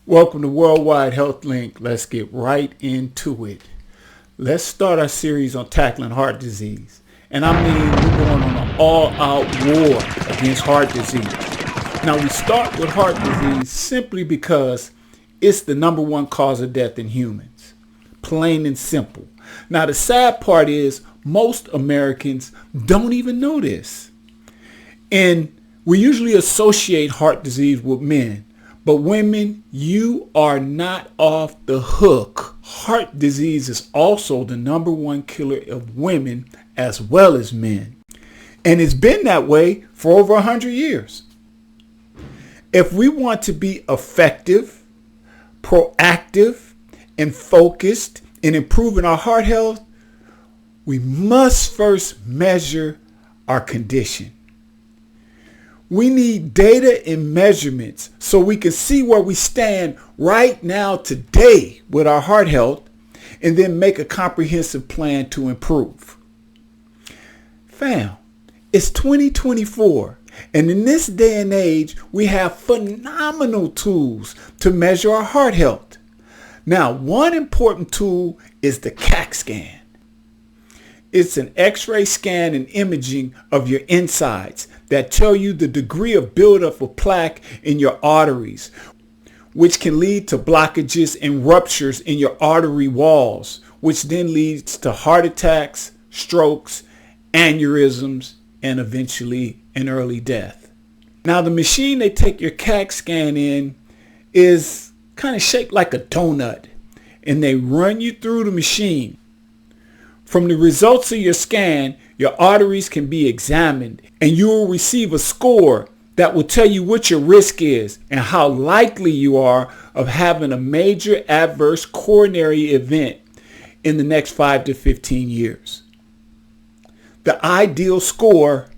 Welcome to Worldwide Health Link. Let's get right into it. Let's start our series on tackling heart disease. And I mean, we're going on an all-out war against heart disease. Now, we start with heart disease simply because it's the number one cause of death in humans. Plain and simple. Now, the sad part is most Americans don't even know this. And we usually associate heart disease with men. But women, you are not off the hook. Heart disease is also the number one killer of women as well as men. And it's been that way for over 100 years. If we want to be effective, proactive, and focused in improving our heart health, we must first measure our condition. We need data and measurements so we can see where we stand right now today with our heart health and then make a comprehensive plan to improve. Fam, it's 2024, and in this day and age, we have phenomenal tools to measure our heart health. Now, one important tool is the CAC scan. It's an X-ray scan and imaging of your insides that tell you the degree of buildup of plaque in your arteries, which can lead to blockages and ruptures in your artery walls, which then leads to heart attacks, strokes, aneurysms, and eventually an early death. Now, the machine they take your CAC scan in is kind of shaped like a donut, and they run you through the machine. From the results of your scan, your arteries can be examined and you will receive a score that will tell you what your risk is and how likely you are of having a major adverse coronary event in the next 5 to 15 years. The ideal score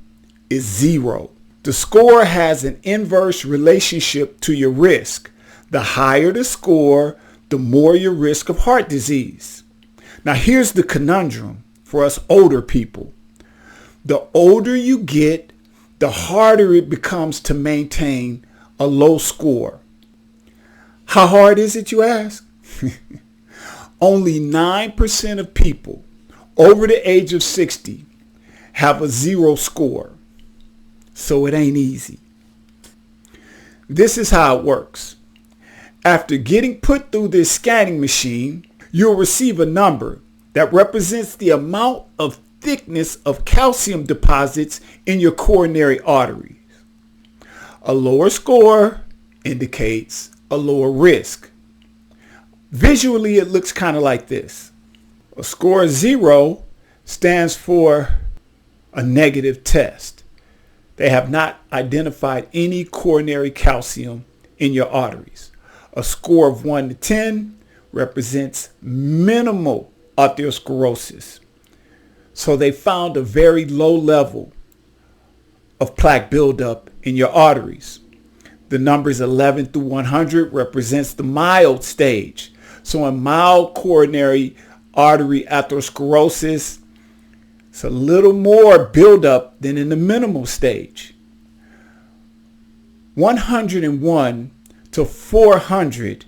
is 0. The score has an inverse relationship to your risk. The higher the score, the more your risk of heart disease. Now, here's the conundrum for us older people. The older you get, the harder it becomes to maintain a low score. How hard is it, you ask? Only 9% of people over the age of 60 have a 0 score. So it ain't easy. This is how it works. After getting put through this scanning machine, you'll receive a number that represents the amount of thickness of calcium deposits in your coronary arteries. A lower score indicates a lower risk. Visually, it looks kind of like this. A score of 0 stands for a negative test. They have not identified any coronary calcium in your arteries. A score of 1 to 10 represents minimal atherosclerosis. So they found a very low level of plaque buildup in your arteries. The numbers 11 through 100 represents the mild stage. So in mild coronary artery atherosclerosis, it's a little more buildup than in the minimal stage. 101 to 400,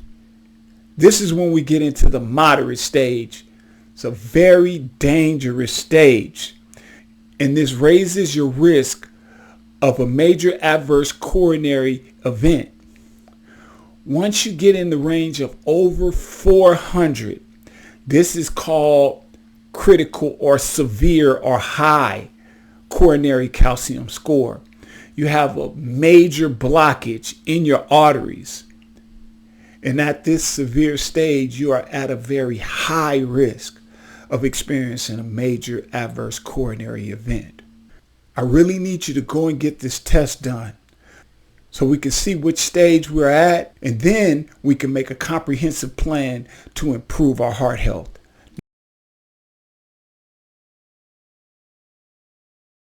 this is when we get into the moderate stage. It's a very dangerous stage. And this raises your risk of a major adverse coronary event. Once you get in the range of over 400, this is called critical or severe or high coronary calcium score. You have a major blockage in your arteries. And at this severe stage, you are at a very high risk of experiencing a major adverse coronary event. I really need you to go and get this test done so we can see which stage we're at, and then we can make a comprehensive plan to improve our heart health.